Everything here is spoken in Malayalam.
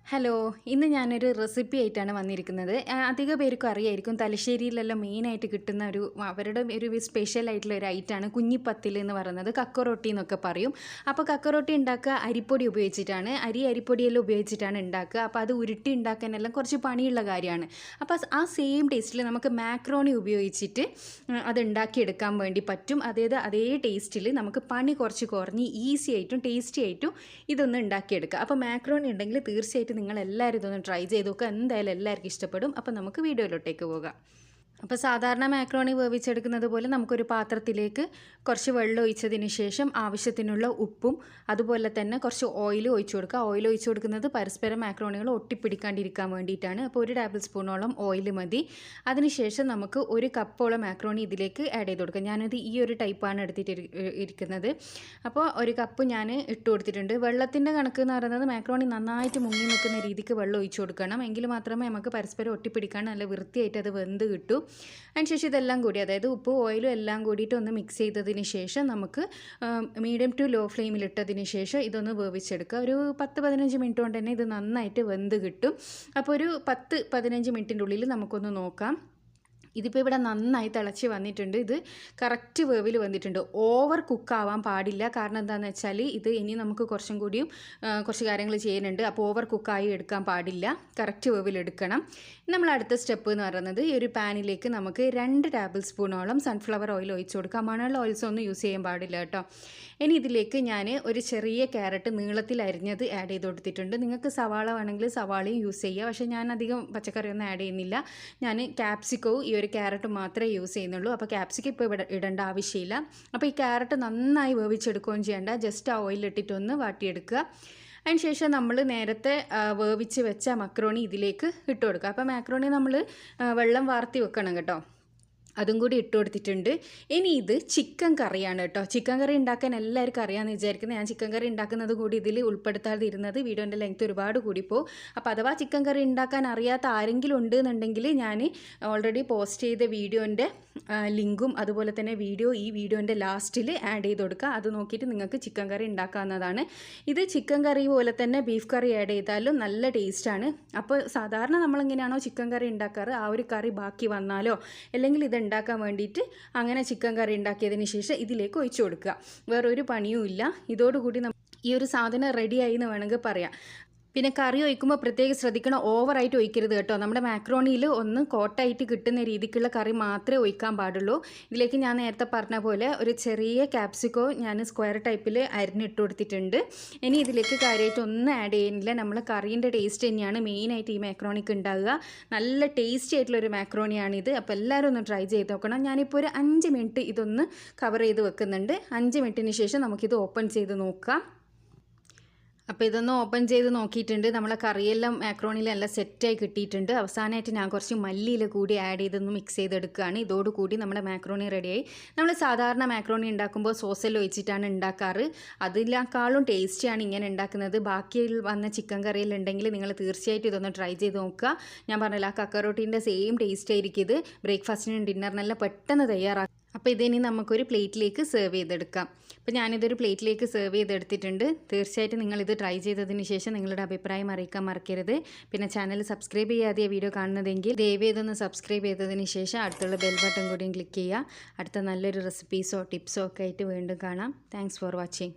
ഹലോ, ഇന്ന് ഞാനൊരു റെസിപ്പി ആയിട്ടാണ് വന്നിരിക്കുന്നത്. അധിക പേർക്കും അറിയായിരിക്കും, തലശ്ശേരിയിലെല്ലാം മെയിനായിട്ട് കിട്ടുന്ന അവരുടെ ഒരു സ്പെഷ്യൽ ആയിട്ടുള്ള ഒരു ഐറ്റമാണ് കുഞ്ഞിപ്പത്തിൽ എന്ന് പറയുന്നത്. കക്കറൊട്ടി എന്നൊക്കെ പറയും. അപ്പോൾ കക്കറൊട്ടി ഉണ്ടാക്കുക അരിപ്പൊടി ഉപയോഗിച്ചിട്ടാണ്, അരിപ്പൊടിയെല്ലാം ഉപയോഗിച്ചിട്ടാണ് ഉണ്ടാക്കുക. അപ്പോൾ അത് ഉരുട്ടി ഉണ്ടാക്കാനെല്ലാം കുറച്ച് പണിയുള്ള കാര്യമാണ്. അപ്പോൾ ആ സെയിം ടേസ്റ്റിൽ നമുക്ക് മാക്രോണി ഉപയോഗിച്ചിട്ട് അത് ഉണ്ടാക്കിയെടുക്കാൻ വേണ്ടി പറ്റും. അതായത് അതേ ടേസ്റ്റിൽ നമുക്ക് പണി കുറച്ച് കുറഞ്ഞ് ഈസി ആയിട്ടും ടേസ്റ്റി ആയിട്ടും ഇതൊന്ന് ഉണ്ടാക്കിയെടുക്കുക. അപ്പോൾ മാക്രോണി ഉണ്ടെങ്കിൽ തീർച്ചയായിട്ടും നിങ്ങൾ എല്ലാവരും ഇതൊന്ന് ട്രൈ ചെയ്ത് നോക്കുക. എന്തായാലും എല്ലാവർക്കും ഇഷ്ടപ്പെടും. അപ്പോൾ നമുക്ക് വീഡിയോയിലോട്ടേക്ക് പോകാം. അപ്പോൾ സാധാരണ മാക്രോണി വേവിച്ചെടുക്കുന്നത് പോലെ നമുക്കൊരു പാത്രത്തിലേക്ക് കുറച്ച് വെള്ളം ഒഴിച്ചതിന് ശേഷം ആവശ്യത്തിനുള്ള ഉപ്പും അതുപോലെ തന്നെ കുറച്ച് ഓയിൽ ഒഴിച്ചു കൊടുക്കുക. ഓയിൽ ഒഴിച്ചു കൊടുക്കുന്നത് പരസ്പരം മാക്രോണികൾ ഒട്ടിപ്പിടിക്കാണ്ടിരിക്കാൻ വേണ്ടിയിട്ടാണ്. അപ്പോൾ 1 ടേബിൾ സ്പൂണോളം ഓയിൽ മതി. അതിനുശേഷം നമുക്ക് 1 കപ്പോളം മാക്രോണി ഇതിലേക്ക് ആഡ് ചെയ്ത് കൊടുക്കാം. ഞാനത് ഈ ഒരു ടൈപ്പാണ് എടുത്തിരിക്കുന്നത്. അപ്പോൾ 1 കപ്പ് ഞാൻ ഇട്ട് കൊടുത്തിട്ടുണ്ട്. വെള്ളത്തിൻ്റെ കണക്ക് എന്ന് പറയുന്നത് മാക്രോണി നന്നായിട്ട് മുങ്ങി നിൽക്കുന്ന രീതിക്ക് വെള്ളം ഒഴിച്ചു കൊടുക്കണം. എങ്കിൽ മാത്രമേ നമുക്ക് പരസ്പരം ഒട്ടിപ്പിടിക്കാൻ നല്ല വൃത്തിയായിട്ട് അത് വെന്ത് കിട്ടും. അതിനുശേഷം ഇതെല്ലാം കൂടി, അതായത് ഉപ്പും ഓയിലും എല്ലാം കൂടിയിട്ട് ഒന്ന് മിക്സ് ചെയ്തതിന് ശേഷം നമുക്ക് മീഡിയം ടു ലോ ഫ്ലെയിമിലിട്ടതിന് ശേഷം ഇതൊന്ന് വേവിച്ചെടുക്കുക. ഒരു 10-15 മിനിറ്റ് കൊണ്ട് തന്നെ ഇത് നന്നായിട്ട് വെന്ത് കിട്ടും. അപ്പോൾ ഒരു 10-15 മിനിറ്റിൻ്റെ ഉള്ളിൽ നമുക്കൊന്ന് നോക്കാം. ഇതിപ്പോൾ ഇവിടെ നന്നായി തിളച്ച് വന്നിട്ടുണ്ട്. ഇത് കറക്റ്റ് വേവിൽ വന്നിട്ടുണ്ട്. ഓവർ കുക്കാവാൻ പാടില്ല. കാരണം എന്താണെന്ന് വെച്ചാൽ ഇത് ഇനി നമുക്ക് കുറച്ചും കൂടിയും കുറച്ച് കാര്യങ്ങൾ ചെയ്യാനുണ്ട്. അപ്പോൾ ഓവർ കുക്കായി എടുക്കാൻ പാടില്ല, കറക്റ്റ് വേവിൽ എടുക്കണം. നമ്മൾ അടുത്ത സ്റ്റെപ്പ് എന്ന് പറയുന്നത് ഈ ഒരു പാനിലേക്ക് നമുക്ക് 2 ടേബിൾ സ്പൂണോളം സൺഫ്ലവർ ഓയിൽ ഒഴിച്ച് കൊടുക്കാം. മണലുള്ള ഓയിൽസ് ഒന്നും യൂസ് ചെയ്യാൻ പാടില്ല കേട്ടോ. ഇനി ഇതിലേക്ക് ഞാൻ ഒരു ചെറിയ ക്യാരറ്റ് നീളത്തിൽ അരിഞ്ഞത് ആഡ് ചെയ്ത് കൊടുത്തിട്ടുണ്ട്. നിങ്ങൾക്ക് സവാള വേണമെങ്കിൽ സവാളയും യൂസ് ചെയ്യുക. പക്ഷേ ഞാൻ അധികം പച്ചക്കറിയൊന്നും ആഡ് ചെയ്യുന്നില്ല. ഞാൻ ക്യാപ്സിക്കവും ഈ ഒരു ക്യാരറ്റ് മാത്രമേ യൂസ് ചെയ്യുന്നുള്ളൂ. അപ്പോൾ ക്യാപ്സിക്കം ഇപ്പോൾ ഇവിടെ ഇടേണ്ട ആവശ്യമില്ല. അപ്പോൾ ഈ ക്യാരറ്റ് നന്നായി വേവിച്ചെടുക്കുകയും ചെയ്യേണ്ട, ജസ്റ്റ് ആ ഓയിലിട്ടിട്ടൊന്ന് വാട്ടിയെടുക്കുക. അതിനുശേഷം നമ്മൾ നേരത്തെ വേവിച്ച് വെച്ച മക്രോണി ഇതിലേക്ക് ഇട്ട് കൊടുക്കുക. അപ്പോൾ മാക്രോണി നമ്മൾ വെള്ളം വാർത്തി വെക്കണം കേട്ടോ. അതും കൂടി ഇട്ട് കൊടുത്തിട്ടുണ്ട്. ഇനി ഇത് ചിക്കൻ കറിയാണ് കേട്ടോ. ചിക്കൻ കറി ഉണ്ടാക്കാൻ എല്ലാവർക്കും അറിയാമെന്ന് വിചാരിക്കുന്നത്. ഞാൻ ചിക്കൻ കറി ഉണ്ടാക്കുന്നത് കൂടി ഇതിൽ ഉൾപ്പെടുത്താതിരുന്നത് വീഡിയോൻ്റെ ലെങ്ത് ഒരുപാട് കൂടിപ്പോൾ. അപ്പോൾ അഥവാ ചിക്കൻ കറി ഉണ്ടാക്കാൻ അറിയാത്ത ആരെങ്കിലും ഉണ്ട് എന്നുണ്ടെങ്കിൽ ഞാൻ ഓൾറെഡി പോസ്റ്റ് ചെയ്ത വീഡിയോൻ്റെ ലിങ്കും അതുപോലെ തന്നെ ഈ വീഡിയോൻ്റെ ലാസ്റ്റിൽ ആഡ് ചെയ്ത് കൊടുക്കുക. അത് നോക്കിയിട്ട് നിങ്ങൾക്ക് ചിക്കൻ കറി ഉണ്ടാക്കാവുന്നതാണ്. ഇത് ചിക്കൻ കറി പോലെ തന്നെ ബീഫ് കറി ആഡ് ചെയ്താലും നല്ല ടേസ്റ്റാണ്. അപ്പോൾ സാധാരണ നമ്മളെങ്ങനെയാണോ ചിക്കൻ കറി ഉണ്ടാക്കാറ് ആ ഒരു കറി ബാക്കി വന്നാലോ അല്ലെങ്കിൽ ഇത് ഉണ്ടാക്കാൻ വേണ്ടിയിട്ട് അങ്ങനെ ചിക്കൻ കറി ഉണ്ടാക്കിയതിന് ശേഷം ഇതിലേക്ക് ഒഴിച്ചു കൊടുക്കുക. വേറൊരു പണിയും ഇല്ല. ഇതോടുകൂടി ഈ ഒരു സാധനം റെഡിയായി എന്ന് വേണമെങ്കിൽ പറയാം. പിന്നെ കറി ഒഴിക്കുമ്പോൾ പ്രത്യേകം ശ്രദ്ധിക്കണം, ഓവറായിട്ട് ഒഴിക്കരുത് കേട്ടോ. നമ്മുടെ മാക്രോണിയിൽ ഒന്ന് കോട്ടായിട്ട് കിട്ടുന്ന രീതിക്കുള്ള കറി മാത്രമേ ഒഴിക്കാൻ പാടുള്ളൂ. ഇതിലേക്ക് ഞാൻ നേരത്തെ പറഞ്ഞ പോലെ ഒരു ചെറിയ ക്യാപ്സിക്കോ ഞാൻ സ്ക്വയർ ടൈപ്പിൽ അരിഞ്ഞിട്ട് കൊടുത്തിട്ടുണ്ട്. ഇനി ഇതിലേക്ക് കാര്യമായിട്ട് ഒന്നും ആഡ് ചെയ്യുന്നില്ല. നമ്മൾ കറീൻ്റെ ടേസ്റ്റ് തന്നെയാണ് മെയിനായിട്ട് ഈ മാക്രോണിക്ക് ഉണ്ടാകുക. നല്ല ടേസ്റ്റി ആയിട്ടുള്ളൊരു മാക്രോണിയാണിത്. അപ്പോൾ എല്ലാവരും ഒന്ന് ട്രൈ ചെയ്ത് നോക്കണം. ഞാനിപ്പോൾ ഒരു 5 മിനിറ്റ് ഇതൊന്ന് കവർ ചെയ്ത് വെക്കുന്നുണ്ട്. 5 മിനിറ്റിന് ശേഷം നമുക്കിത് ഓപ്പൺ ചെയ്ത് നോക്കാം. അപ്പോൾ ഇതൊന്ന് ഓപ്പൺ ചെയ്ത് നോക്കിയിട്ടുണ്ട്. നമ്മളെ കറിയെല്ലാം മാക്രോണിലെല്ലാം സെറ്റായി കിട്ടിയിട്ടുണ്ട്. അവസാനമായിട്ട് ഞാൻ കുറച്ച് മല്ലിയില കൂടി ആഡ് ചെയ്തൊന്ന് മിക്സ് ചെയ്തെടുക്കുകയാണ്. ഇതോടുകൂടി നമ്മുടെ മാക്രോണി റെഡിയായി. നമ്മൾ സാധാരണ മാക്രോണി ഉണ്ടാക്കുമ്പോൾ സോസെല്ലാം ഒഴിച്ചിട്ടാണ് ഉണ്ടാക്കാറ്. അതിനേക്കാളും ടേസ്റ്റിയാണ് ഇങ്ങനെ ഉണ്ടാക്കുന്നത്. ബാക്കി വന്ന ചിക്കൻ കറിയിലുണ്ടെങ്കിൽ നിങ്ങൾ തീർച്ചയായിട്ടും ഇതൊന്ന് ട്രൈ ചെയ്ത് നോക്കുക. ഞാൻ പറഞ്ഞില്ല, ആ കക്കറോട്ടീൻ്റെ സെയിം ടേസ്റ്റ് ആയിരിക്കും ഇത്. ബ്രേക്ക്ഫാസ്റ്റിനും ഡിന്നറിനെല്ലാം പെട്ടെന്ന് തയ്യാറാക്കും. അപ്പോൾ ഇതിനി നമുക്കൊരു പ്ലേറ്റിലേക്ക് സെർവ് ചെയ്തെടുക്കാം. അപ്പോൾ ഞാനിതൊരു പ്ലേറ്റിലേക്ക് സെർവ് ചെയ്തെടുത്തിട്ടുണ്ട്. തീർച്ചയായിട്ടും നിങ്ങളിത് ട്രൈ ചെയ്തതിന് ശേഷം നിങ്ങളുടെ അഭിപ്രായം അറിയിക്കാൻ മറക്കരുത്. പിന്നെ ചാനൽ സബ്സ്ക്രൈബ് ചെയ്യാതെ വീഡിയോ കാണുന്നതെങ്കിൽ ദയവ് ചെയ്തൊന്ന് സബ്സ്ക്രൈബ് ചെയ്തതിന് ശേഷം അടുത്തുള്ള ബെൽ ബട്ടൺ കൂടിയും ക്ലിക്ക് ചെയ്യുക. അടുത്ത നല്ലൊരു റെസിപ്പീസോ ടിപ്സോ ഒക്കെ ആയിട്ട് വീണ്ടും കാണാം. Thanks for watching.